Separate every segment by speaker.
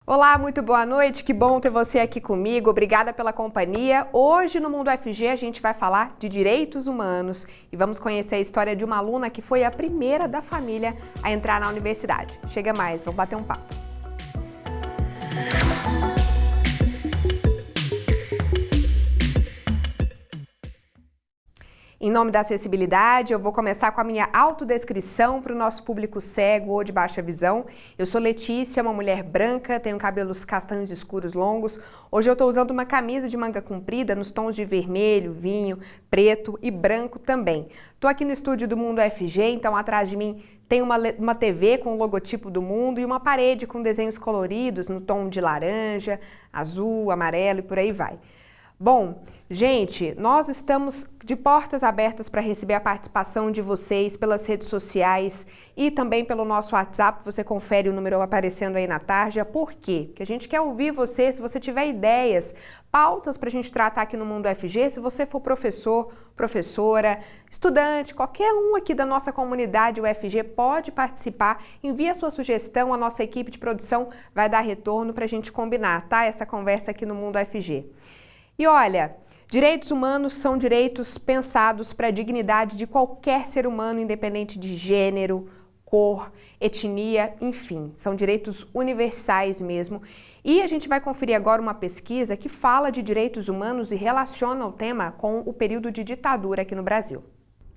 Speaker 1: Olá, muito boa noite, que bom ter você aqui comigo, obrigada pela companhia. Hoje no Mundo UFG a gente vai falar de direitos humanos e vamos conhecer a história de uma aluna que foi a primeira da família a entrar na universidade. Chega mais, vamos bater um papo. Em nome da acessibilidade, eu vou começar com a minha autodescrição para o nosso público cego ou de baixa visão. Eu sou Letícia, uma mulher branca, tenho cabelos castanhos escuros longos. Hoje eu estou usando uma camisa de manga comprida nos tons de vermelho, vinho, preto e branco também. Estou aqui no estúdio do Mundo UFG, então atrás de mim tem uma TV com o logotipo do mundo e uma parede com desenhos coloridos no tom de laranja, azul, amarelo e por aí vai. Bom, gente, nós estamos de portas abertas para receber a participação de vocês pelas redes sociais e também pelo nosso WhatsApp. Você confere o número aparecendo aí na tarja. Por quê? Porque a gente quer ouvir você, se você tiver ideias, pautas para a gente tratar aqui no Mundo UFG, se você for professor, professora, estudante, qualquer um aqui da nossa comunidade UFG pode participar. Envie a sua sugestão, a nossa equipe de produção vai dar retorno para a gente combinar, tá? Essa conversa aqui no Mundo UFG. E olha, direitos humanos são direitos pensados para a dignidade de qualquer ser humano, independente de gênero, cor, etnia, enfim, são direitos universais mesmo. E a gente vai conferir agora uma pesquisa que fala de direitos humanos e relaciona o tema com o período de ditadura aqui no Brasil.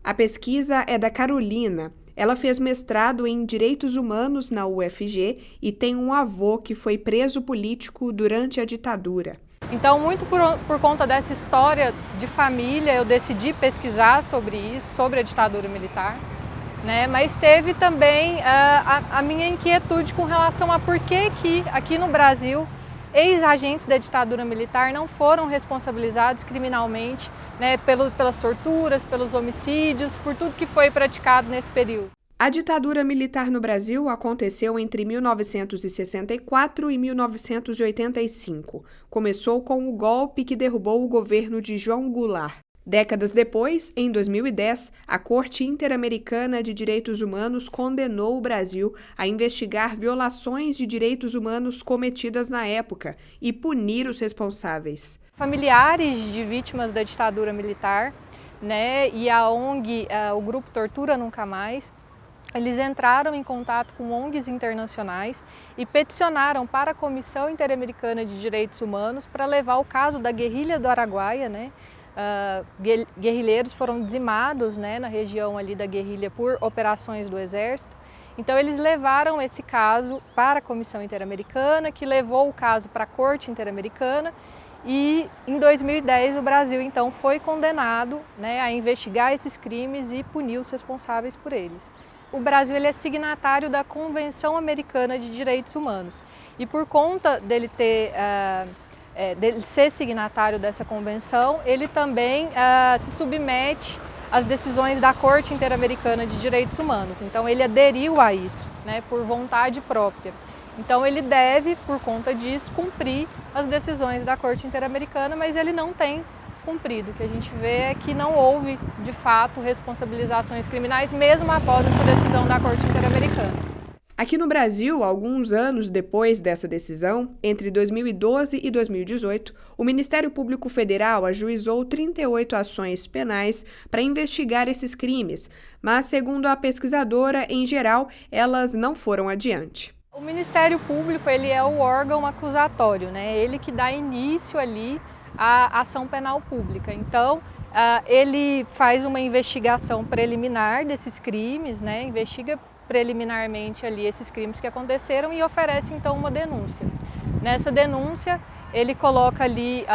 Speaker 1: A pesquisa é da Carolina. Ela fez mestrado em Direitos Humanos na UFG e tem um avô que foi preso político durante a ditadura.
Speaker 2: Então, muito por conta dessa história de família, eu decidi pesquisar sobre isso, sobre a ditadura militar, né? Mas teve também a minha inquietude com relação a por que aqui no Brasil, ex-agentes da ditadura militar não foram responsabilizados criminalmente, né, pelas torturas, pelos homicídios, por tudo que foi praticado nesse período.
Speaker 1: A ditadura militar no Brasil aconteceu entre 1964 e 1985. Começou com o golpe que derrubou o governo de João Goulart. Décadas depois, em 2010, a Corte Interamericana de Direitos Humanos condenou o Brasil a investigar violações de direitos humanos cometidas na época e punir os responsáveis.
Speaker 2: Familiares de vítimas da ditadura militar, né, e a ONG, o grupo Tortura Nunca Mais, eles entraram em contato com ONGs internacionais e peticionaram para a Comissão Interamericana de Direitos Humanos para levar o caso da guerrilha do Araguaia, né? Guerrilheiros foram dizimados, né, na região ali da guerrilha por operações do Exército. Então eles levaram esse caso para a Comissão Interamericana, que levou o caso para a Corte Interamericana e em 2010 o Brasil então foi condenado, né, a investigar esses crimes e punir os responsáveis por eles. O Brasil ele é signatário da Convenção Americana de Direitos Humanos e por conta dele ser signatário dessa convenção, ele também se submete às decisões da Corte Interamericana de Direitos Humanos. Então ele aderiu a isso, né, por vontade própria. Então ele deve, por conta disso, cumprir as decisões da Corte Interamericana, mas ele não tem cumprido. O que a gente vê é que não houve, de fato, responsabilizações criminais, mesmo após essa decisão da Corte Interamericana.
Speaker 1: Aqui no Brasil, alguns anos depois dessa decisão, entre 2012 e 2018, o Ministério Público Federal ajuizou 38 ações penais para investigar esses crimes, mas, segundo a pesquisadora, em geral, elas não foram adiante.
Speaker 2: O Ministério Público ele é o órgão acusatório, né? Ele que dá início ali a ação penal pública. Então, ele faz uma investigação preliminar desses crimes, né? Investiga preliminarmente ali esses crimes que aconteceram e oferece então uma denúncia. Nessa denúncia, ele coloca ali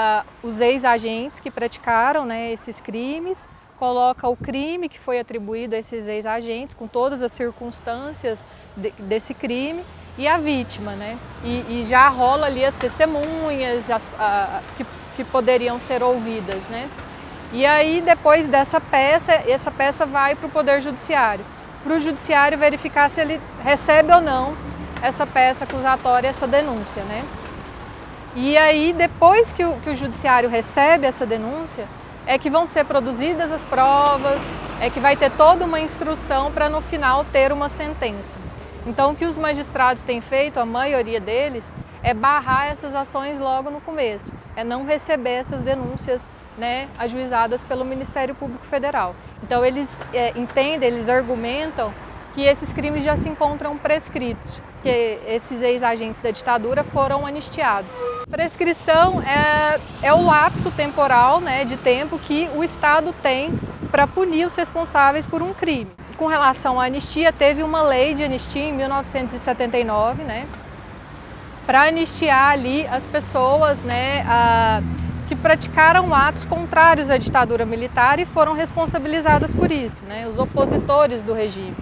Speaker 2: os ex-agentes que praticaram, né, esses crimes, coloca o crime que foi atribuído a esses ex-agentes, com todas as circunstâncias desse crime, e a vítima, né? E já rola ali as testemunhas que poderiam ser ouvidas, né? E aí, depois dessa peça, essa peça vai para o Poder Judiciário, para o Judiciário verificar se ele recebe ou não essa peça acusatória, essa denúncia, né? E aí, depois que o Judiciário recebe essa denúncia, é que vão ser produzidas as provas, é que vai ter toda uma instrução para no final ter uma sentença. Então, o que os magistrados têm feito, a maioria deles, é barrar essas ações logo no começo, é não receber essas denúncias, né, ajuizadas pelo Ministério Público Federal. Então eles entendem, eles argumentam que esses crimes já se encontram prescritos, que esses ex-agentes da ditadura foram anistiados. Prescrição é o lapso temporal, né, de tempo que o Estado tem para punir os responsáveis por um crime. Com relação à anistia, teve uma lei de anistia em 1979, né, para anistiar ali as pessoas, né, que praticaram atos contrários à ditadura militar e foram responsabilizadas por isso, né, os opositores do regime.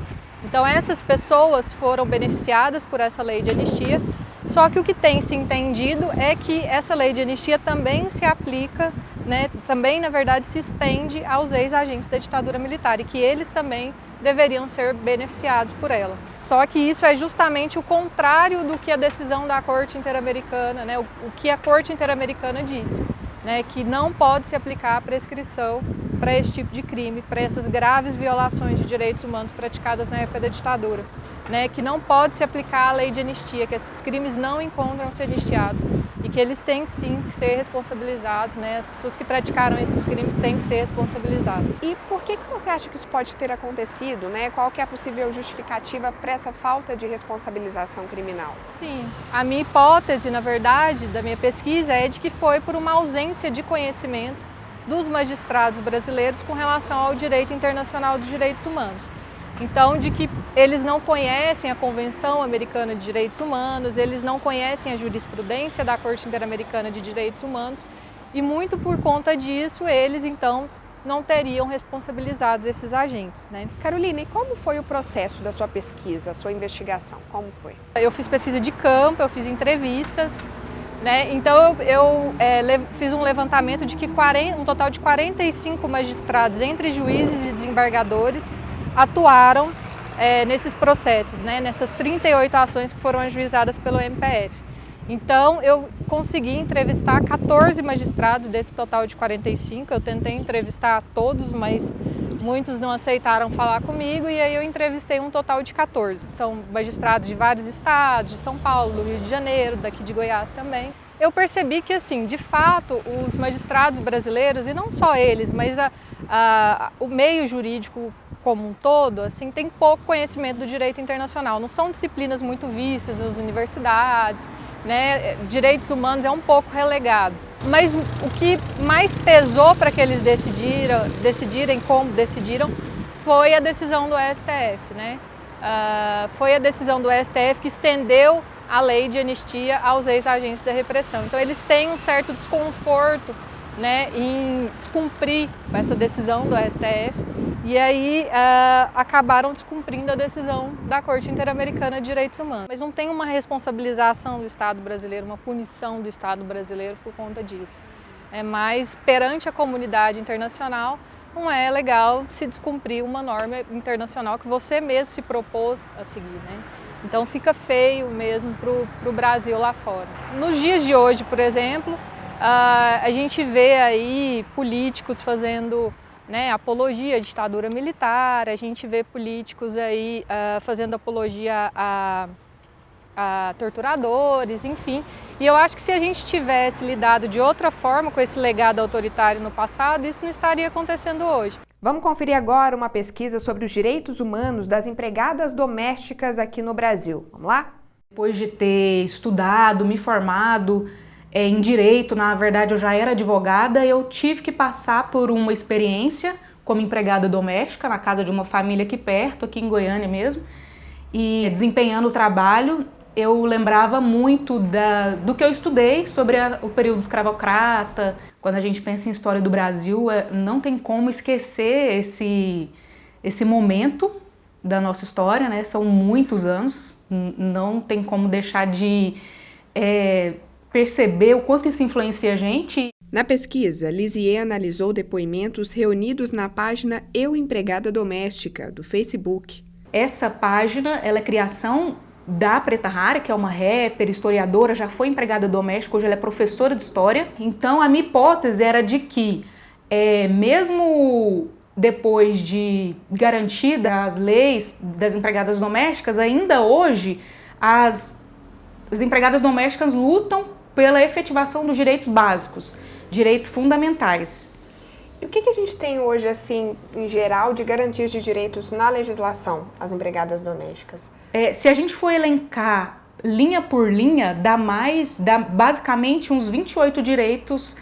Speaker 2: Então essas pessoas foram beneficiadas por essa lei de anistia, só que o que tem se entendido é que essa lei de anistia também se aplica, né, também na verdade se estende aos ex-agentes da ditadura militar e que eles também deveriam ser beneficiados por ela. Só que isso é justamente o contrário do que a decisão da Corte Interamericana, né, o que a Corte Interamericana disse, né, que não pode se aplicar a prescrição para esse tipo de crime, para essas graves violações de direitos humanos praticadas na época da ditadura, né, que não pode se aplicar a lei de anistia, que esses crimes não encontram-se anistiados e que eles têm sim que ser responsabilizados, né, as pessoas que praticaram esses crimes têm que ser responsabilizadas.
Speaker 1: E por que você acha que isso pode ter acontecido, né? Qual que é a possível justificativa para essa falta de responsabilização criminal?
Speaker 2: Sim, a minha hipótese, na verdade, da minha pesquisa é de que foi por uma ausência de conhecimento dos magistrados brasileiros com relação ao direito internacional dos direitos humanos. Então, de que eles não conhecem a Convenção Americana de Direitos Humanos, eles não conhecem a jurisprudência da Corte Interamericana de Direitos Humanos e muito por conta disso eles, então, não teriam responsabilizados esses agentes, né?
Speaker 1: Carolina, e como foi o processo da sua pesquisa, a sua investigação? Como foi?
Speaker 2: Eu fiz pesquisa de campo, eu fiz entrevistas, né? Então eu fiz um levantamento de que um total de 45 magistrados, entre juízes e desembargadores, atuaram nesses processos, né? Nessas 38 ações que foram ajuizadas pelo MPF. Então eu consegui entrevistar 14 magistrados desse total de 45, eu tentei entrevistar todos, mas muitos não aceitaram falar comigo e aí eu entrevistei um total de 14. São magistrados de vários estados, de São Paulo, do Rio de Janeiro, daqui de Goiás também. Eu percebi que, assim, de fato, os magistrados brasileiros, e não só eles, mas o meio jurídico como um todo, assim, tem pouco conhecimento do direito internacional. Não são disciplinas muito vistas nas universidades, né? Direitos humanos é um pouco relegado. Mas o que mais pesou para que eles decidirem como decidiram foi a decisão do STF, né? Foi a decisão do STF que estendeu a lei de anistia aos ex-agentes da repressão. Então eles têm um certo desconforto, né, em descumprir essa decisão do STF e aí acabaram descumprindo a decisão da Corte Interamericana de Direitos Humanos. Mas não tem uma responsabilização do Estado brasileiro, uma punição do Estado brasileiro por conta disso. Mas perante a comunidade internacional não é legal se descumprir uma norma internacional que você mesmo se propôs a seguir, né? Então fica feio mesmo para o Brasil lá fora. Nos dias de hoje, por exemplo, a gente vê aí políticos fazendo, né, apologia à ditadura militar, a gente vê políticos aí fazendo apologia a torturadores, enfim. E eu acho que se a gente tivesse lidado de outra forma com esse legado autoritário no passado, isso não estaria acontecendo hoje.
Speaker 1: Vamos conferir agora uma pesquisa sobre os direitos humanos das empregadas domésticas aqui no Brasil. Vamos lá?
Speaker 3: Depois de ter estudado, me formado em direito, na verdade eu já era advogada, eu tive que passar por uma experiência como empregada doméstica na casa de uma família aqui perto, aqui em Goiânia mesmo, e desempenhando o trabalho, eu lembrava muito do que eu estudei sobre o período escravocrata. Quando a gente pensa em história do Brasil, não tem como esquecer esse momento da nossa história, né? São muitos anos, não tem como deixar de perceber o quanto isso influencia a gente.
Speaker 1: Na pesquisa, Lisier analisou depoimentos reunidos na página Eu Empregada Doméstica, do Facebook.
Speaker 3: Essa página, ela é criação da Preta Rara, que é uma rapper, historiadora, já foi empregada doméstica, hoje ela é professora de história. Então a minha hipótese era de que, mesmo depois de garantidas as leis das empregadas domésticas, ainda hoje as As empregadas domésticas lutam pela efetivação dos direitos básicos, direitos fundamentais.
Speaker 1: E o que a gente tem hoje, assim, em geral, de garantias de direitos na legislação, as empregadas domésticas?
Speaker 3: Se a gente for elencar linha por linha, dá basicamente uns 28 direitos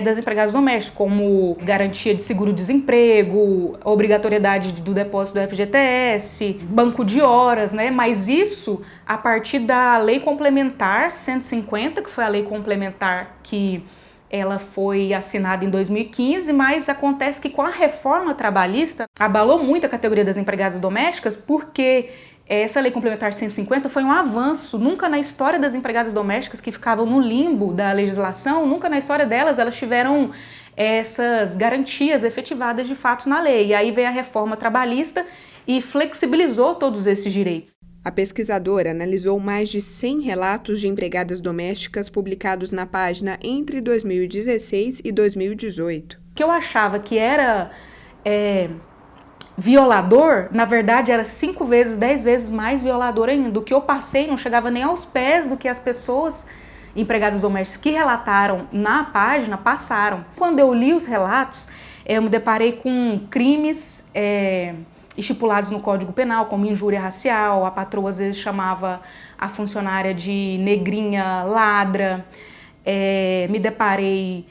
Speaker 3: das empregadas domésticas, como garantia de seguro-desemprego, obrigatoriedade do depósito do FGTS, banco de horas, né? Mas isso a partir da Lei Complementar 150, que foi a lei complementar que ela foi assinada em 2015, mas acontece que com a reforma trabalhista abalou muito a categoria das empregadas domésticas, porque essa lei complementar 150 foi um avanço. Nunca na história das empregadas domésticas que ficavam no limbo da legislação, nunca na história delas elas tiveram essas garantias efetivadas de fato na lei. E aí veio a reforma trabalhista e flexibilizou todos esses direitos.
Speaker 1: A pesquisadora analisou mais de 100 relatos de empregadas domésticas publicados na página entre 2016 e 2018.
Speaker 3: O que eu achava que era violador, na verdade era 5 vezes, 10 vezes mais violador ainda. O que eu passei não chegava nem aos pés do que as pessoas, empregadas domésticas que relataram na página, passaram. Quando eu li os relatos, eu me deparei com crimes estipulados no Código Penal, como injúria racial. A patroa às vezes chamava a funcionária de negrinha, ladra. Me deparei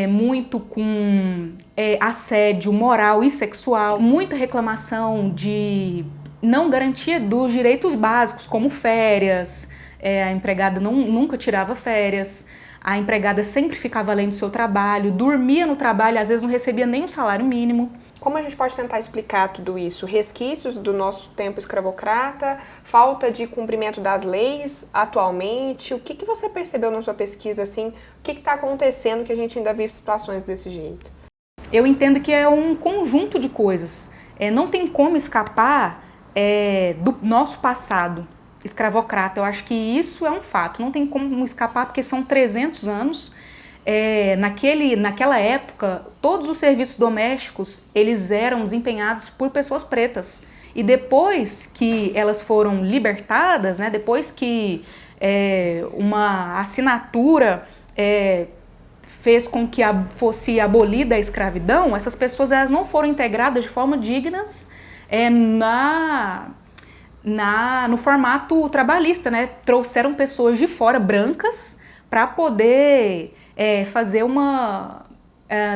Speaker 3: muito com assédio moral e sexual, muita reclamação de não garantia dos direitos básicos, como férias. A empregada nunca tirava férias, a empregada sempre ficava além do seu trabalho, dormia no trabalho, às vezes não recebia nem um salário mínimo.
Speaker 1: Como a gente pode tentar explicar tudo isso? Resquícios do nosso tempo escravocrata, falta de cumprimento das leis atualmente? O que você percebeu na sua pesquisa, assim? O que está acontecendo que a gente ainda vive situações desse jeito?
Speaker 3: Eu entendo que é um conjunto de coisas. Não tem como escapar do nosso passado escravocrata. Eu acho que isso é um fato. Não tem como escapar porque são 300 anos. Naquela época, todos os serviços domésticos eles eram desempenhados por pessoas pretas. E depois que elas foram libertadas, né, depois que uma assinatura fez com que fosse abolida a escravidão, essas pessoas elas não foram integradas de forma dignas no formato trabalhista, né? Trouxeram pessoas de fora, brancas, para poder fazer uma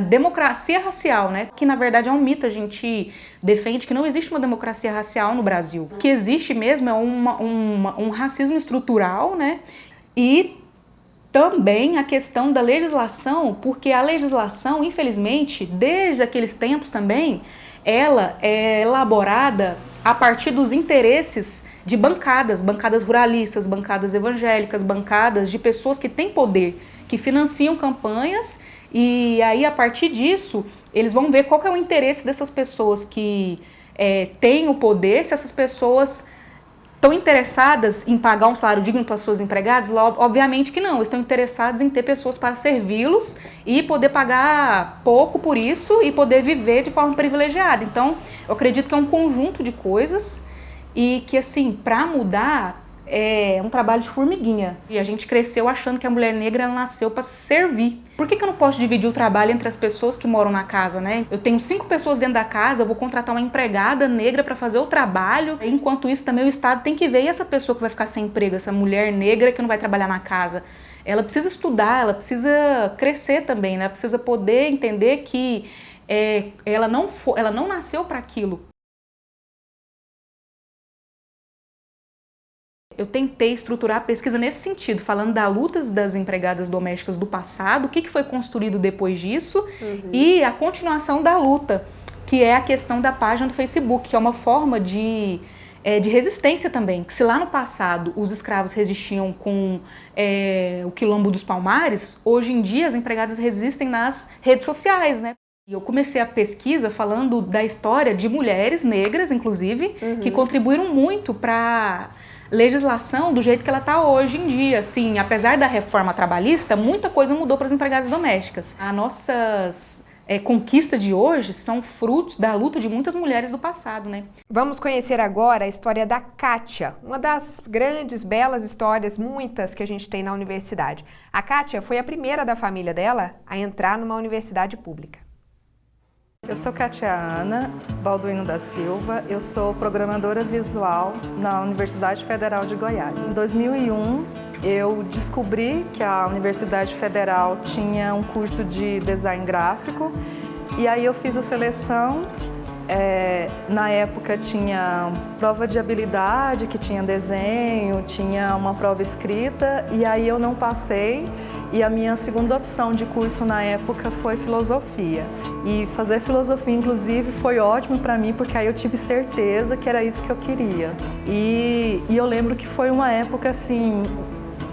Speaker 3: democracia racial, né? Que na verdade é um mito, a gente defende que não existe uma democracia racial no Brasil. O que existe mesmo é um racismo estrutural, né? E também a questão da legislação, porque a legislação, infelizmente, desde aqueles tempos também, ela é elaborada a partir dos interesses de bancadas ruralistas, bancadas evangélicas, bancadas de pessoas que têm poder, que financiam campanhas, e aí a partir disso eles vão ver qual que é o interesse dessas pessoas que têm o poder, se essas pessoas estão interessadas em pagar um salário digno para suas empregadas. Obviamente que não, estão interessados em ter pessoas para servi-los e poder pagar pouco por isso e poder viver de forma privilegiada. Então, eu acredito que é um conjunto de coisas e que, assim, para mudar é um trabalho de formiguinha. E a gente cresceu achando que a mulher negra ela nasceu para servir. Por que eu não posso dividir o trabalho entre as pessoas que moram na casa, né? Eu tenho 5 pessoas dentro da casa, eu vou contratar uma empregada negra para fazer o trabalho. Enquanto isso, também o Estado tem que ver e essa pessoa que vai ficar sem emprego, essa mulher negra que não vai trabalhar na casa. Ela precisa estudar, ela precisa crescer também, né? Ela precisa poder entender que ela não nasceu para aquilo. Eu tentei estruturar a pesquisa nesse sentido, falando das lutas das empregadas domésticas do passado, o que foi construído depois disso, e a continuação da luta, que é a questão da página do Facebook, que é uma forma de resistência também. Que se lá no passado os escravos resistiam com o Quilombo dos Palmares, hoje em dia as empregadas resistem nas redes sociais, né? E eu comecei a pesquisa falando da história de mulheres negras, inclusive, que contribuíram muito para legislação do jeito que ela está hoje em dia. Assim, apesar da reforma trabalhista, muita coisa mudou para as empregadas domésticas. As nossas conquista de hoje são frutos da luta de muitas mulheres do passado, né?
Speaker 1: Vamos conhecer agora a história da Kátia, uma das grandes, belas histórias, muitas que a gente tem na universidade. A Kátia foi a primeira da família dela a entrar numa universidade pública.
Speaker 4: Eu sou Kátia Ana Balduino da Silva, eu sou programadora visual na Universidade Federal de Goiás. Em 2001, eu descobri que a Universidade Federal tinha um curso de design gráfico e aí eu fiz a seleção. Na época tinha prova de habilidade, que tinha desenho, tinha uma prova escrita e aí eu não passei. E a minha segunda opção de curso na época foi filosofia. E fazer filosofia, inclusive, foi ótimo para mim, porque aí eu tive certeza que era isso que eu queria. E eu lembro que foi uma época, assim,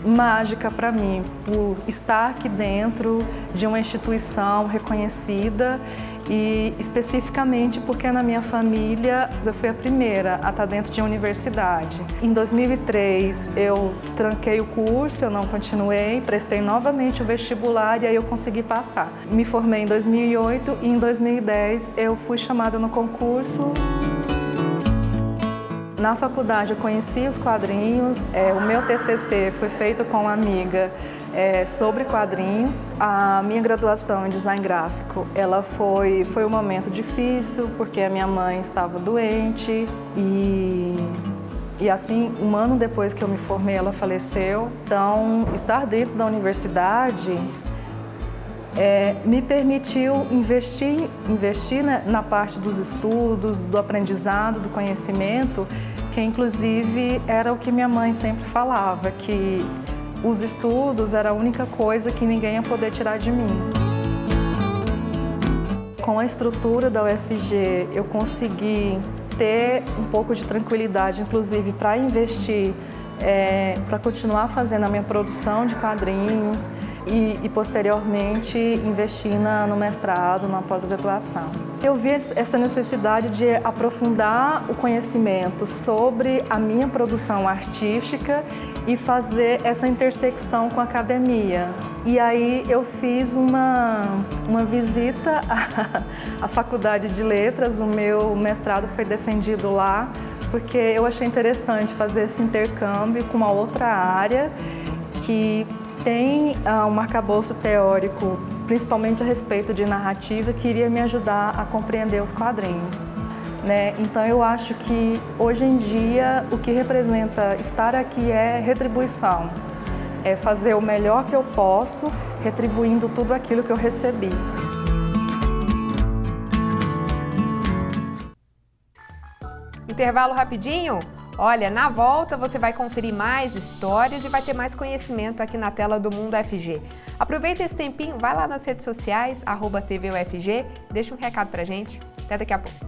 Speaker 4: mágica para mim, por estar aqui dentro de uma instituição reconhecida e especificamente porque na minha família eu fui a primeira a estar dentro de uma universidade. Em 2003 eu tranquei o curso, eu não continuei, prestei novamente o vestibular e aí eu consegui passar. Me formei em 2008 e em 2010 eu fui chamada no concurso. Na faculdade eu conheci os quadrinhos, o meu TCC foi feito com uma amiga sobre quadrinhos. A minha graduação em design gráfico, ela foi um momento difícil porque a minha mãe estava doente e assim, um ano depois que eu me formei, ela faleceu. Então, estar dentro da universidade me permitiu investir na parte dos estudos, do aprendizado, do conhecimento, que inclusive era o que minha mãe sempre falava, que os estudos era a única coisa que ninguém ia poder tirar de mim. Com a estrutura da UFG, eu consegui ter um pouco de tranquilidade, inclusive para investir, para continuar fazendo a minha produção de quadrinhos e posteriormente investir no mestrado, na pós-graduação. Eu vi essa necessidade de aprofundar o conhecimento sobre a minha produção artística e fazer essa intersecção com a academia. E aí eu fiz uma visita à Faculdade de Letras, o meu mestrado foi defendido lá, porque eu achei interessante fazer esse intercâmbio com uma outra área que tem um arcabouço teórico, principalmente a respeito de narrativa, que iria me ajudar a compreender os quadrinhos. Então eu acho que hoje em dia o que representa estar aqui é retribuição, é fazer o melhor que eu posso, retribuindo tudo aquilo que eu recebi.
Speaker 1: Intervalo rapidinho? Olha, na volta você vai conferir mais histórias e vai ter mais conhecimento aqui na tela do Mundo UFG. Aproveita esse tempinho, vai lá nas redes sociais, @TVUFG, deixa um recado pra gente. Até daqui a pouco.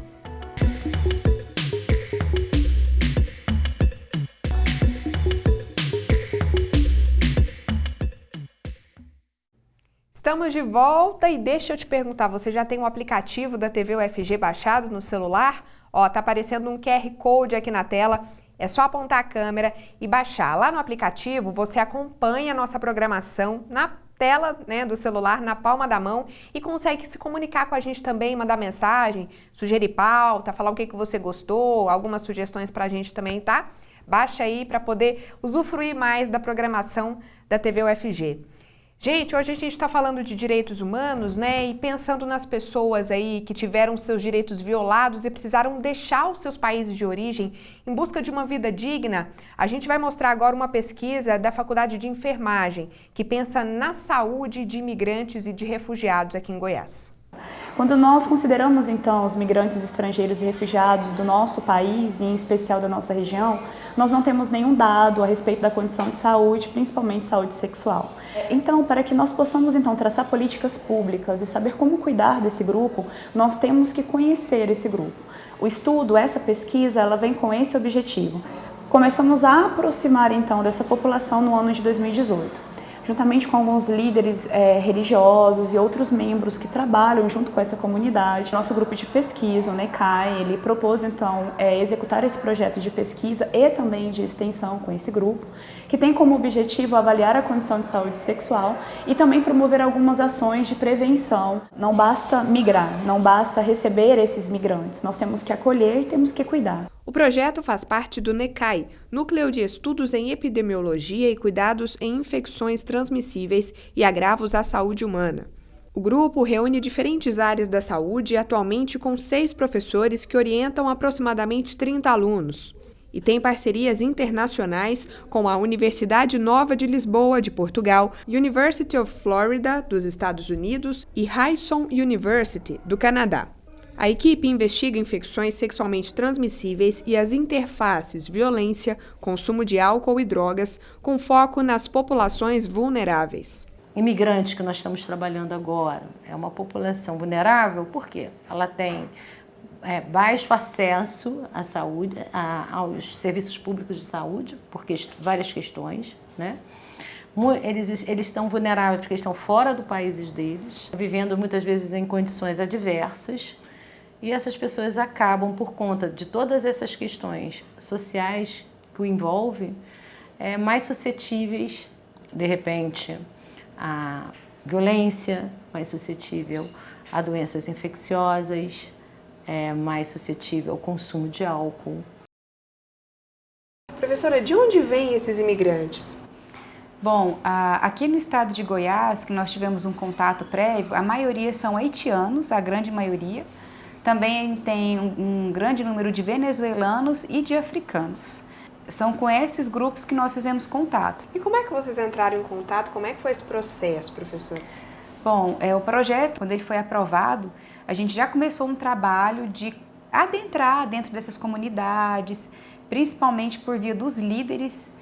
Speaker 1: Estamos de volta e deixa eu te perguntar, você já tem o aplicativo da TV UFG baixado no celular? Ó, tá aparecendo um QR Code aqui na tela, é só apontar a câmera e baixar. Lá no aplicativo você acompanha a nossa programação na tela, do celular, na palma da mão e consegue se comunicar com a gente também, mandar mensagem, sugerir pauta, falar o que você gostou, algumas sugestões pra gente também, tá? Baixa aí para poder usufruir mais da programação da TV UFG. Gente, hoje a gente está falando de direitos humanos, e pensando nas pessoas aí que tiveram seus direitos violados e precisaram deixar os seus países de origem em busca de uma vida digna, a gente vai mostrar agora uma pesquisa da Faculdade de Enfermagem, que pensa na saúde de imigrantes e de refugiados aqui em Goiás.
Speaker 5: Quando nós consideramos, então, os migrantes estrangeiros e refugiados do nosso país, e em especial da nossa região, nós não temos nenhum dado a respeito da condição de saúde, principalmente saúde sexual. Então, para que nós possamos, então, traçar políticas públicas e saber como cuidar desse grupo, nós temos que conhecer esse grupo. O estudo, essa pesquisa, ela vem com esse objetivo. Começamos a aproximar, então, dessa população no ano de 2018. juntamente com alguns líderes religiosos e outros membros que trabalham junto com essa comunidade. Nosso grupo de pesquisa, o NECAI, ele propôs então executar esse projeto de pesquisa e também de extensão com esse grupo, que tem como objetivo avaliar a condição de saúde sexual e também promover algumas ações de prevenção. Não basta migrar, não basta receber esses migrantes, nós temos que acolher e temos que cuidar.
Speaker 1: O projeto faz parte do NECAI, Núcleo de Estudos em Epidemiologia e Cuidados em Infecções Transmissíveis e Agravos à Saúde Humana. O grupo reúne diferentes áreas da saúde, atualmente com 6 professores que orientam aproximadamente 30 alunos. E tem parcerias internacionais com a Universidade Nova de Lisboa, de Portugal, University of Florida, dos Estados Unidos e Ryerson University, do Canadá. A equipe investiga infecções sexualmente transmissíveis e as interfaces violência, consumo de álcool e drogas, com foco nas populações vulneráveis.
Speaker 6: Imigrantes que nós estamos trabalhando agora é uma população vulnerável porque ela tem baixo acesso à saúde, aos serviços públicos de saúde, por várias questões, né? Eles estão vulneráveis porque estão fora do país deles, vivendo muitas vezes em condições adversas. E essas pessoas acabam, por conta de todas essas questões sociais que o envolvem, mais suscetíveis, de repente, à violência, mais suscetível a doenças infecciosas, mais suscetível ao consumo de álcool.
Speaker 1: Professora, de onde vêm esses imigrantes?
Speaker 7: Bom, aqui no estado de Goiás, que nós tivemos um contato prévio, a maioria são haitianos, a grande maioria. Também tem um grande número de venezuelanos e de africanos. São com esses grupos que nós fizemos contato.
Speaker 1: E como é que vocês entraram em contato? Como é que foi esse processo, professor?
Speaker 7: Bom, o projeto, quando ele foi aprovado, a gente já começou um trabalho de adentrar dentro dessas comunidades, principalmente por via dos líderes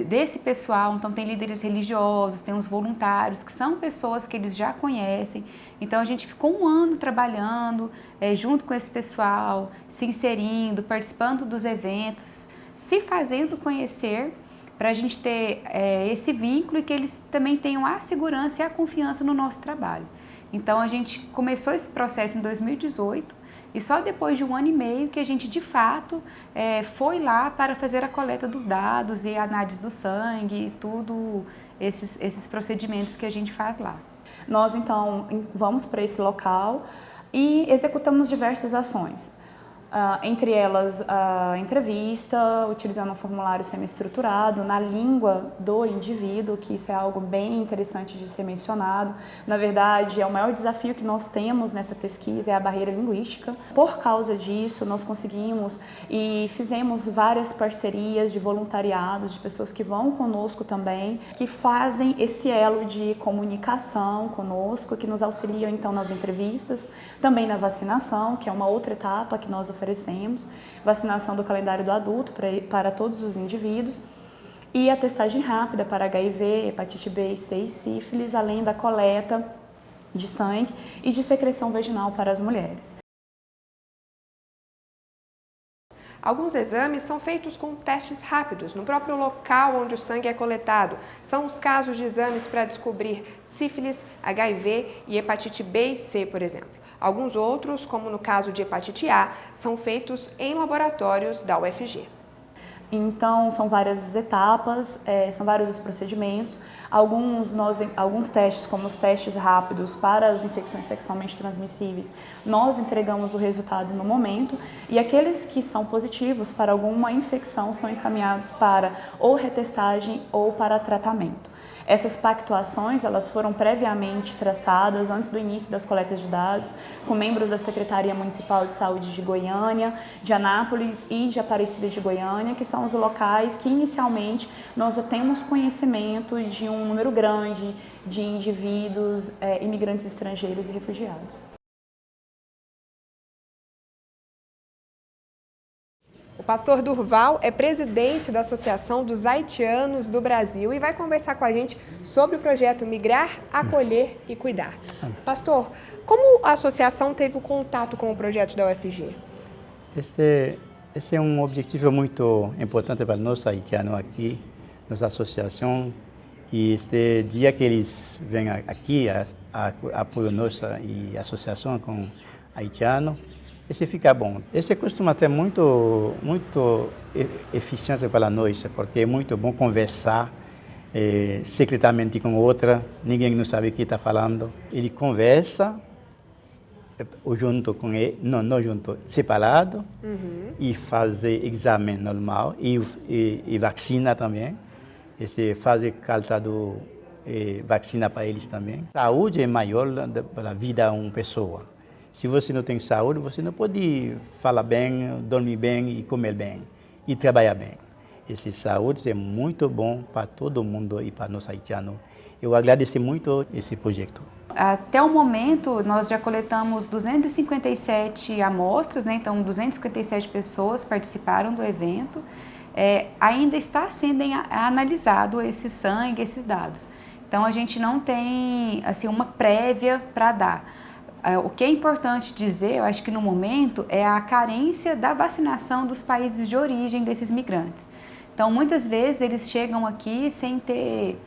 Speaker 7: desse pessoal. Então tem líderes religiosos, tem os voluntários, que são pessoas que eles já conhecem. Então a gente ficou um ano trabalhando junto com esse pessoal, se inserindo, participando dos eventos, se fazendo conhecer, para a gente ter esse vínculo e que eles também tenham a segurança e a confiança no nosso trabalho. Então a gente começou esse processo em 2018 e só depois de um ano e meio que a gente de fato foi lá para fazer a coleta dos dados e a análise do sangue e tudo esses procedimentos que a gente faz lá.
Speaker 5: Nós então vamos para esse local e executamos diversas ações. Entre elas a entrevista, utilizando um formulário semi-estruturado na língua do indivíduo, que isso é algo bem interessante de ser mencionado. Na verdade, o maior desafio que nós temos nessa pesquisa é a barreira linguística. Por causa disso, nós conseguimos e fizemos várias parcerias de voluntariados, de pessoas que vão conosco também, que fazem esse elo de comunicação conosco, que nos auxiliam então nas entrevistas, também na vacinação, que é uma outra etapa que nós oferecemos, vacinação do calendário do adulto para todos os indivíduos e a testagem rápida para HIV, hepatite B, C e sífilis, além da coleta de sangue e de secreção vaginal para as mulheres.
Speaker 1: Alguns exames são feitos com testes rápidos, no próprio local onde o sangue é coletado. São os casos de exames para descobrir sífilis, HIV e hepatite B e C, por exemplo. Alguns outros, como no caso de hepatite A, são feitos em laboratórios da UFG.
Speaker 5: Então, são várias etapas, são vários os procedimentos. Alguns testes, como os testes rápidos para as infecções sexualmente transmissíveis, nós entregamos o resultado no momento, e aqueles que são positivos para alguma infecção são encaminhados para ou retestagem ou para tratamento. Essas pactuações, elas foram previamente traçadas antes do início das coletas de dados, com membros da Secretaria Municipal de Saúde de Goiânia, de Anápolis e de Aparecida de Goiânia, que são os locais que inicialmente nós já temos conhecimento de um número grande de indivíduos, imigrantes estrangeiros e refugiados.
Speaker 1: O pastor Durval é presidente da Associação dos Haitianos do Brasil e vai conversar com a gente sobre o projeto Migrar, Acolher e Cuidar. Pastor, como a associação teve o contato com o projeto da UFG?
Speaker 8: Esse é um objetivo muito importante para nós haitianos aqui, nossa associação, E esse dia que eles vêm aqui, apoio nossa e associação com haitiano, esse fica bom. Esse costuma ter muito eficiência para nós, porque é muito bom conversar secretamente com outra, ninguém não sabe o que está falando. Ele conversa junto com ele, não junto, separado, e fazer exame normal e vacina também. Esse fazer carta do vacina para eles também. Saúde é maior para a vida de uma pessoa. Se você não tem saúde, você não pode falar bem, dormir bem e comer bem e trabalhar bem. Essa saúde é muito bom para todo mundo e para nós haitianos. Eu agradeço muito esse projeto.
Speaker 7: Até o momento, nós já coletamos 257 amostras, né? Então 257 pessoas participaram do evento. Ainda está sendo analisado esse sangue, esses dados. Então a gente não tem assim, uma prévia para dar. O que é importante dizer, eu acho que no momento, é a carência da vacinação dos países de origem desses migrantes. Então, muitas vezes eles chegam aqui sem ter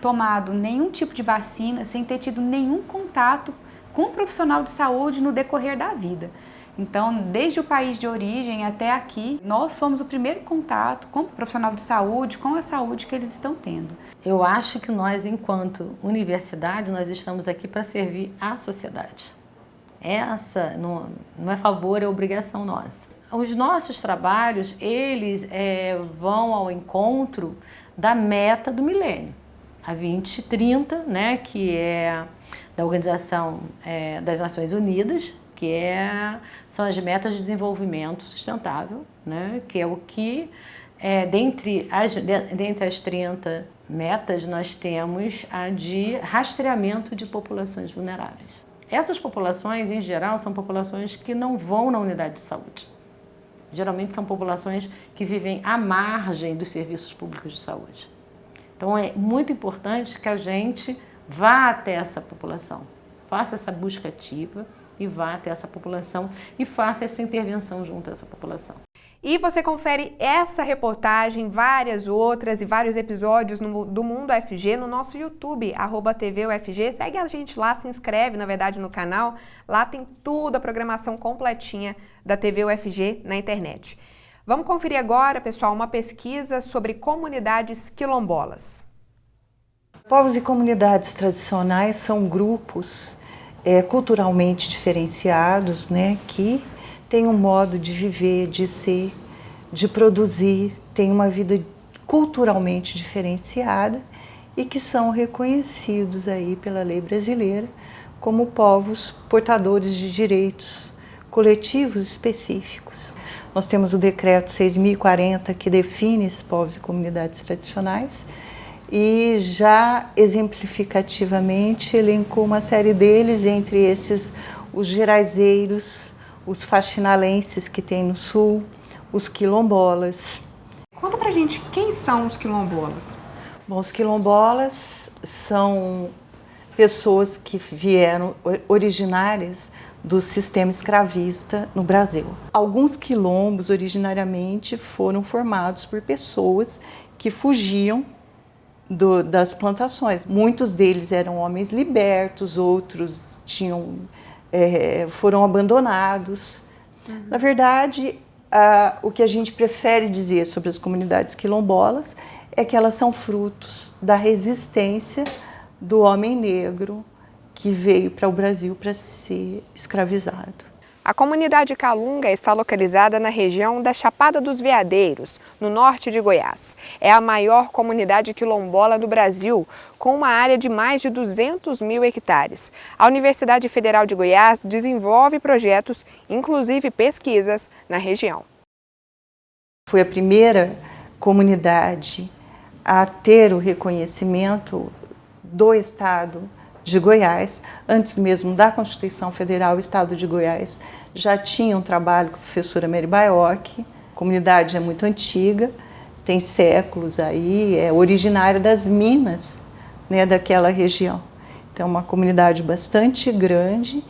Speaker 7: tomado nenhum tipo de vacina, sem ter tido nenhum contato com um profissional de saúde no decorrer da vida. Então, desde o país de origem até aqui, nós somos o primeiro contato com o profissional de saúde, com a saúde que eles estão tendo.
Speaker 6: Eu acho que nós, enquanto universidade, nós estamos aqui para servir à sociedade. Essa não é favor, é obrigação nossa. Os nossos trabalhos, eles vão ao encontro da meta do milênio, a 2030, né, que é da Organização das Nações Unidas, que são as metas de desenvolvimento sustentável, né, que é o que, dentre as 30 metas, nós temos a de rastreamento de populações vulneráveis. Essas populações, em geral, são populações que não vão na unidade de saúde. Geralmente são populações que vivem à margem dos serviços públicos de saúde. Então é muito importante que a gente vá até essa população, faça essa busca ativa e vá até essa população e faça essa intervenção junto a essa população.
Speaker 1: E você confere essa reportagem, várias outras e vários episódios do Mundo UFG no nosso YouTube, @TVUFG. Segue a gente lá, se inscreve, na verdade, no canal. Lá tem tudo, a programação completinha da TV UFG na internet. Vamos conferir agora, pessoal, uma pesquisa sobre comunidades quilombolas.
Speaker 9: Povos e comunidades tradicionais são grupos culturalmente diferenciados, né, que têm um modo de viver, de ser, de produzir, têm uma vida culturalmente diferenciada e que são reconhecidos aí pela lei brasileira como povos portadores de direitos coletivos específicos. Nós temos o decreto 6.040 que define esses povos e comunidades tradicionais e já exemplificativamente elencou uma série deles, entre esses os geraizeiros, os faxinalenses que tem no sul, os quilombolas.
Speaker 1: Conta pra gente quem são os quilombolas.
Speaker 9: Bom, os quilombolas são pessoas que vieram originárias do sistema escravista no Brasil. Alguns quilombos originariamente foram formados por pessoas que fugiam das plantações. Muitos deles eram homens libertos, outros foram abandonados. Na verdade, o que a gente prefere dizer sobre as comunidades quilombolas é que elas são frutos da resistência do homem negro que veio para o Brasil para ser escravizado.
Speaker 1: A comunidade Calunga está localizada na região da Chapada dos Veadeiros, no norte de Goiás. É a maior comunidade quilombola do Brasil, com uma área de mais de 200.000 hectares. A Universidade Federal de Goiás desenvolve projetos, inclusive pesquisas, na região.
Speaker 9: Foi a primeira comunidade a ter o reconhecimento do Estado de Goiás. Antes mesmo da Constituição Federal, o Estado de Goiás já tinha um trabalho com a professora Mary Baiocchi. A comunidade é muito antiga, tem séculos aí, é originária das minas, né, daquela região. Então é uma comunidade bastante grande,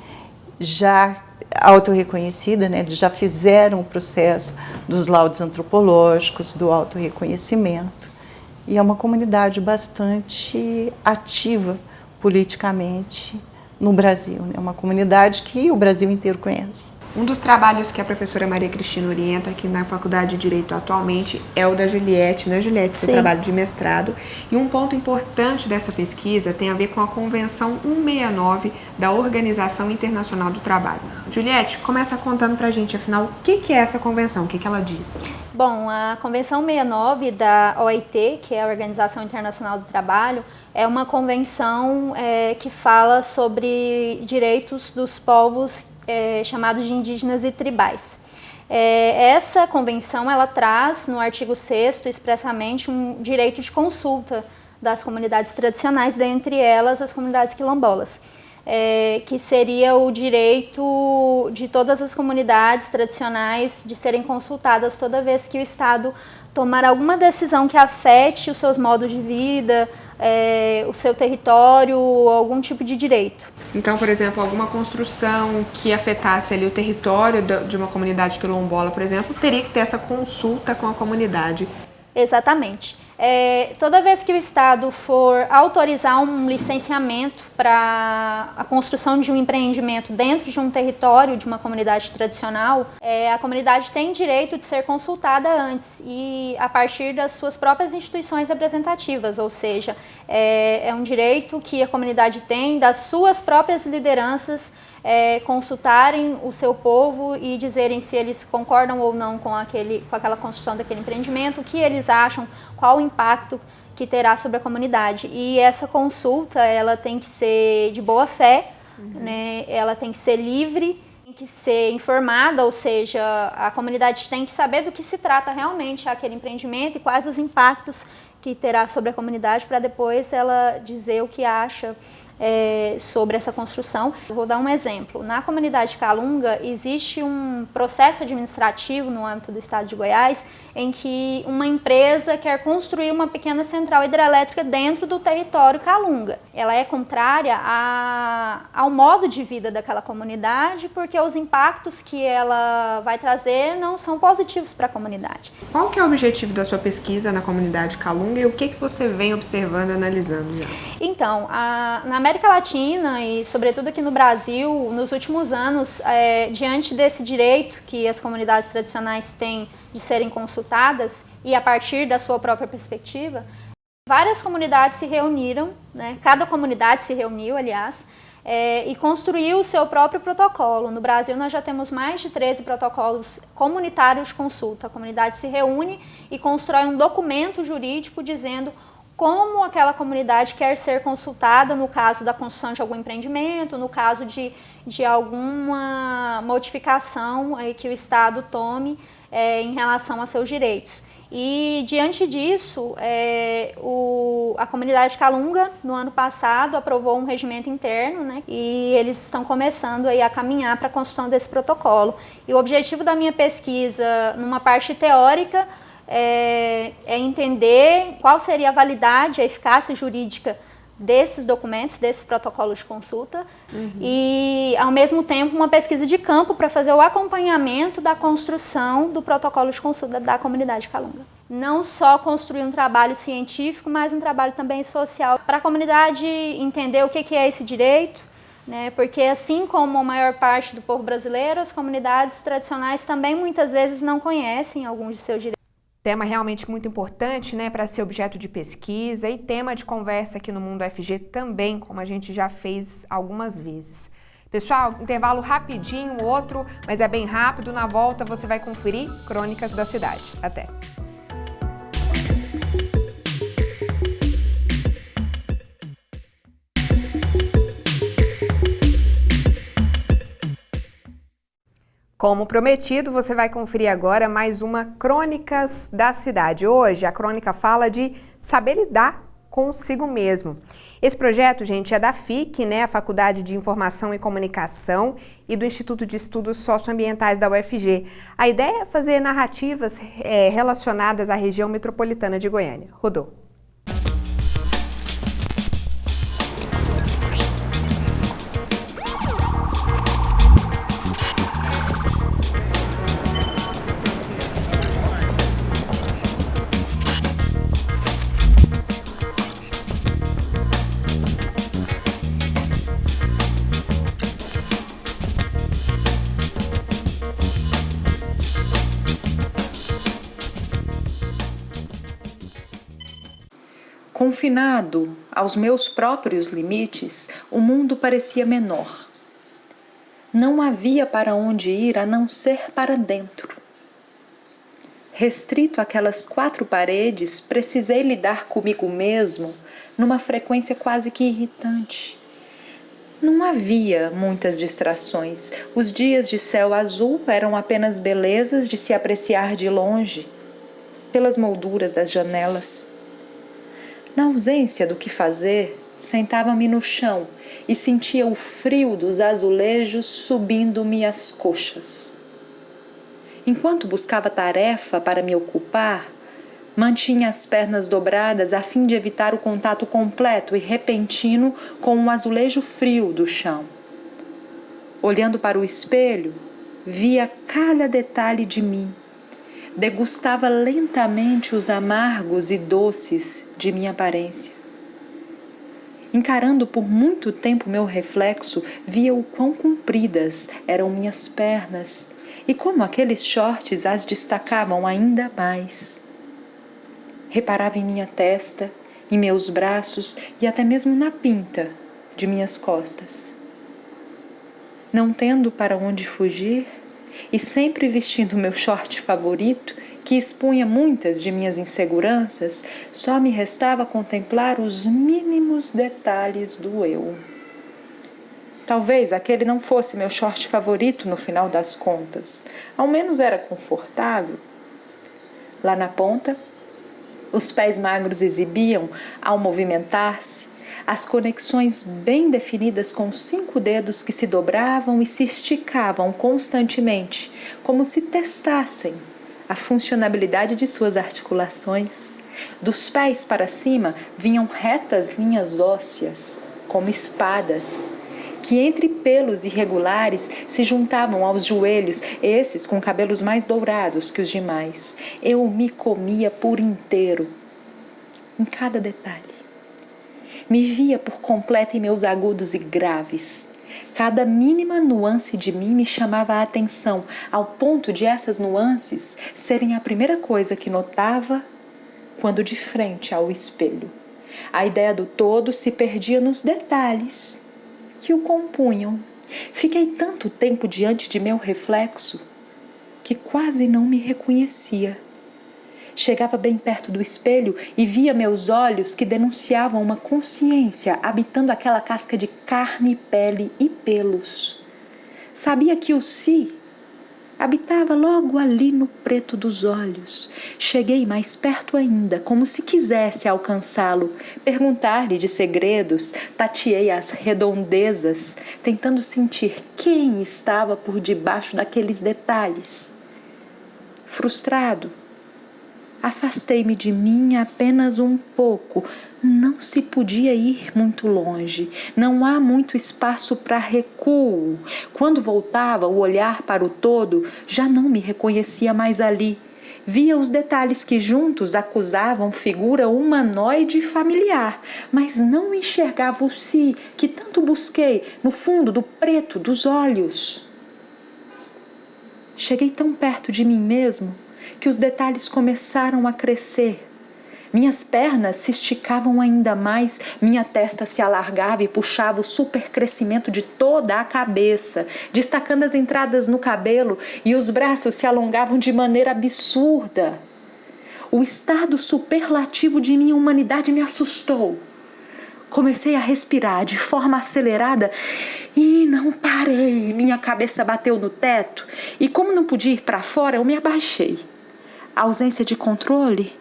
Speaker 9: já autorreconhecida, né, eles já fizeram o processo dos laudos antropológicos, do autorreconhecimento. e é uma comunidade bastante ativa politicamente no Brasil, né? Uma comunidade que o Brasil inteiro conhece.
Speaker 1: Um dos trabalhos que a professora Maria Cristina orienta aqui na Faculdade de Direito atualmente é o da Juliette, né, Juliette? Seu trabalho de mestrado. E um ponto importante dessa pesquisa tem a ver com a Convenção 169 da Organização Internacional do Trabalho. Juliette, começa contando pra gente, afinal, o que é essa convenção? O que ela diz?
Speaker 10: Bom, a Convenção 69 da OIT, que é a Organização Internacional do Trabalho, é uma convenção que fala sobre direitos dos povos chamados de indígenas e tribais. Essa convenção ela traz no artigo 6º expressamente um direito de consulta das comunidades tradicionais, dentre elas as comunidades quilombolas, que seria o direito de todas as comunidades tradicionais de serem consultadas toda vez que o Estado tomar alguma decisão que afete os seus modos de vida, o seu território, algum tipo de direito.
Speaker 1: Então, por exemplo, alguma construção que afetasse ali o território de uma comunidade quilombola, por exemplo, teria que ter essa consulta com a comunidade.
Speaker 10: Exatamente. Toda vez que o Estado for autorizar um licenciamento para a construção de um empreendimento dentro de um território de uma comunidade tradicional, a comunidade tem direito de ser consultada antes e a partir das suas próprias instituições representativas, ou seja, é um direito que a comunidade tem das suas próprias lideranças consultarem o seu povo e dizerem se eles concordam ou não com aquela construção daquele empreendimento, o que eles acham, qual o impacto que terá sobre a comunidade. E essa consulta, ela tem que ser de boa fé, né? Ela tem que ser livre, tem que ser informada, ou seja, a comunidade tem que saber do que se trata realmente aquele empreendimento e quais os impactos que terá sobre a comunidade para depois ela dizer o que acha sobre essa construção. Eu vou dar um exemplo. Na comunidade Calunga existe um processo administrativo no âmbito do estado de Goiás em que uma empresa quer construir uma pequena central hidrelétrica dentro do território Calunga. Ela é contrária ao modo de vida daquela comunidade porque os impactos que ela vai trazer não são positivos para a comunidade.
Speaker 1: Qual que é o objetivo da sua pesquisa na comunidade Calunga e o que você vem observando e analisando já?
Speaker 10: Então, na América Latina e sobretudo aqui no Brasil, nos últimos anos, diante desse direito que as comunidades tradicionais têm de serem consultadas e a partir da sua própria perspectiva, várias comunidades se reuniram, né? Cada comunidade se reuniu, aliás, e construiu o seu próprio protocolo. No Brasil nós já temos mais de 13 protocolos comunitários de consulta. A comunidade se reúne e constrói um documento jurídico dizendo como aquela comunidade quer ser consultada no caso da construção de algum empreendimento, no caso de alguma modificação que o Estado tome em relação a seus direitos. E diante disso, a comunidade Calunga, no ano passado, aprovou um regimento interno, né, e eles estão começando aí a caminhar para a construção desse protocolo. E o objetivo da minha pesquisa, numa parte teórica, é entender qual seria a validade, a eficácia jurídica desses documentos, desses protocolos de consulta, e, ao mesmo tempo, uma pesquisa de campo para fazer o acompanhamento da construção do protocolo de consulta da comunidade Calunga. Não só construir um trabalho científico, mas um trabalho também social, para a comunidade entender o que é esse direito, né? Porque, assim como a maior parte do povo brasileiro, as comunidades tradicionais também muitas vezes não conhecem alguns de seus direitos.
Speaker 1: Tema realmente muito importante, né, para ser objeto de pesquisa e tema de conversa aqui no Mundo UFG também, como a gente já fez algumas vezes. Pessoal, intervalo rapidinho, outro, mas é bem rápido. Na volta você vai conferir Crônicas da Cidade. Até! Como prometido, você vai conferir agora mais uma Crônicas da Cidade. Hoje a crônica fala de saber lidar consigo mesmo. Esse projeto, gente, é da FIC, né, a Faculdade de Informação e Comunicação, e do Instituto de Estudos Socioambientais da UFG. A ideia é fazer narrativas relacionadas à região metropolitana de Goiânia. Rodou.
Speaker 11: Confinado aos meus próprios limites, o mundo parecia menor. Não havia para onde ir a não ser para dentro. Restrito àquelas 4 paredes, precisei lidar comigo mesmo numa frequência quase que irritante. Não havia muitas distrações. Os dias de céu azul eram apenas belezas de se apreciar de longe, pelas molduras das janelas. Na ausência do que fazer, sentava-me no chão e sentia o frio dos azulejos subindo-me às coxas. Enquanto buscava tarefa para me ocupar, mantinha as pernas dobradas a fim de evitar o contato completo e repentino com o azulejo frio do chão. Olhando para o espelho, via cada detalhe de mim. Degustava lentamente os amargos e doces de minha aparência. Encarando por muito tempo meu reflexo, via o quão compridas eram minhas pernas e como aqueles shorts as destacavam ainda mais. Reparava em minha testa, em meus braços e até mesmo na pinta de minhas costas. Não tendo para onde fugir e sempre vestindo meu short favorito, que expunha muitas de minhas inseguranças, só me restava contemplar os mínimos detalhes do eu. Talvez aquele não fosse meu short favorito no final das contas, ao menos era confortável. Lá na ponta, os pés magros exibiam, ao movimentar-se, as conexões bem definidas com 5 dedos que se dobravam e se esticavam constantemente, como se testassem a funcionalidade de suas articulações. Dos pés para cima vinham retas linhas ósseas, como espadas, que entre pelos irregulares se juntavam aos joelhos, esses com cabelos mais dourados que os demais. Eu me comia por inteiro, em cada detalhe. Me via por completo em meus agudos e graves. Cada mínima nuance de mim me chamava a atenção, ao ponto de essas nuances serem a primeira coisa que notava quando de frente ao espelho. A ideia do todo se perdia nos detalhes que o compunham. Fiquei tanto tempo diante de meu reflexo que quase não me reconhecia. Chegava bem perto do espelho e via meus olhos que denunciavam uma consciência habitando aquela casca de carne, pele e pelos. Sabia que o si habitava logo ali no preto dos olhos. Cheguei mais perto ainda, como se quisesse alcançá-lo, perguntar-lhe de segredos, tateei as redondezas, tentando sentir quem estava por debaixo daqueles detalhes. Frustrado, afastei-me de mim apenas um pouco. Não se podia ir muito longe. Não há muito espaço para recuo. Quando voltava o olhar para o todo, já não me reconhecia mais ali. Via os detalhes que juntos acusavam figura humanoide familiar, mas não enxergava o si que tanto busquei no fundo do preto dos olhos. Cheguei tão perto de mim mesmo que os detalhes começaram a crescer. Minhas pernas se esticavam ainda mais, minha testa se alargava e puxava o supercrescimento de toda a cabeça, destacando as entradas no cabelo, e os braços se alongavam de maneira absurda. O estado superlativo de minha humanidade me assustou. Comecei a respirar de forma acelerada e não parei. Minha cabeça bateu no teto e, como não podia ir para fora, eu me abaixei. A ausência de controle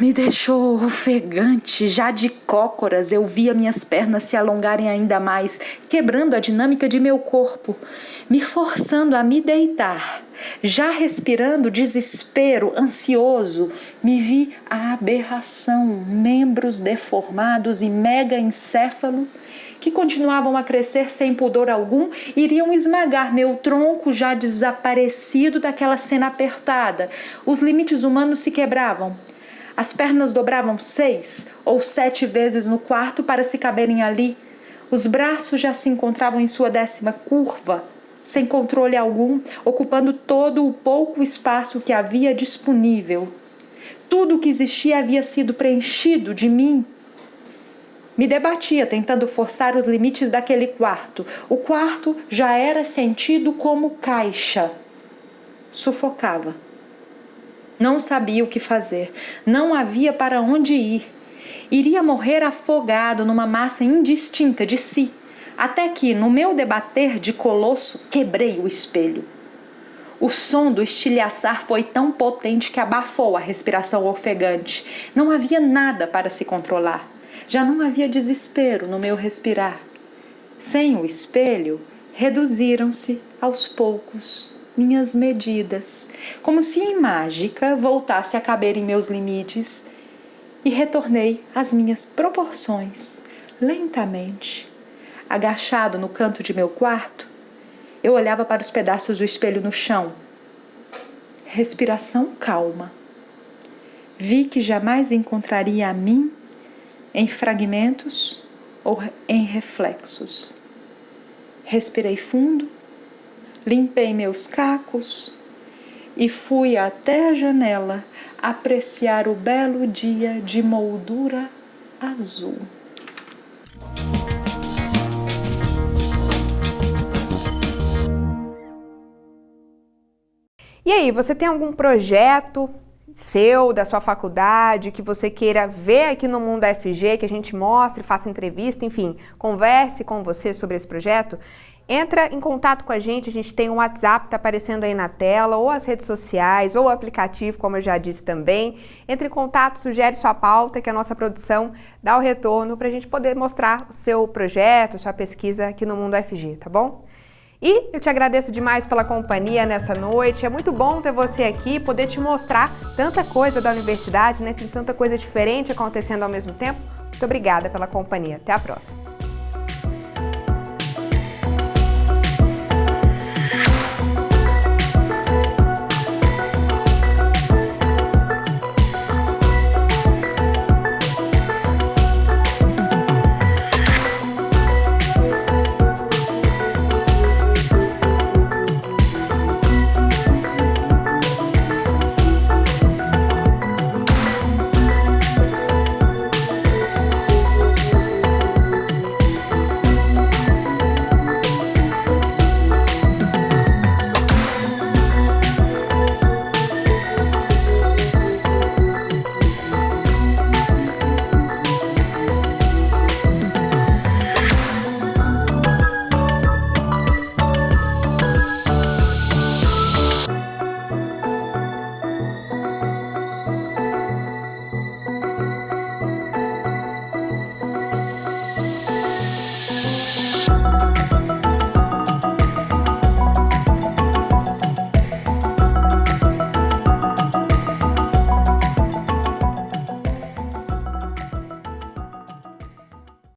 Speaker 11: me deixou ofegante. Já de cócoras eu via minhas pernas se alongarem ainda mais, quebrando a dinâmica de meu corpo, me forçando a me deitar. Já respirando desespero, ansioso, me vi a aberração, membros deformados e megaencéfalo que continuavam a crescer sem pudor algum, iriam esmagar meu tronco já desaparecido daquela cena apertada. Os limites humanos se quebravam. As pernas dobravam 6 ou 7 vezes no quarto para se caberem ali. Os braços já se encontravam em sua 10ª curva, sem controle algum, ocupando todo o pouco espaço que havia disponível. Tudo o que existia havia sido preenchido de mim. Me debatia, tentando forçar os limites daquele quarto. O quarto já era sentido como caixa. Sufocava. Não sabia o que fazer. Não havia para onde ir. Iria morrer afogado numa massa indistinta de si, até que, no meu debater de colosso, quebrei o espelho. O som do estilhaçar foi tão potente que abafou a respiração ofegante. Não havia nada para se controlar. Já não havia desespero no meu respirar. Sem o espelho, reduziram-se aos poucos minhas medidas, como se em mágica voltasse a caber em meus limites, e retornei às minhas proporções, lentamente. Agachado no canto de meu quarto, eu olhava para os pedaços do espelho no chão. Respiração calma. Vi que jamais encontraria a mim em fragmentos ou em reflexos. Respirei fundo, limpei meus cacos e fui até a janela apreciar o belo dia de moldura azul.
Speaker 1: E aí, você tem algum projeto seu, da sua faculdade, que você queira ver aqui no Mundo FG, que a gente mostre, faça entrevista, enfim, converse com você sobre esse projeto? Entra em contato com a gente tem um WhatsApp que está aparecendo aí na tela, ou as redes sociais, ou o aplicativo, como eu já disse também. Entre em contato, sugere sua pauta, que a nossa produção dá o retorno para a gente poder mostrar o seu projeto, sua pesquisa aqui no Mundo FG, tá bom? E eu te agradeço demais pela companhia nessa noite. É muito bom ter você aqui, poder te mostrar tanta coisa da universidade, né? Tem tanta coisa diferente acontecendo ao mesmo tempo. Muito obrigada pela companhia. Até a próxima.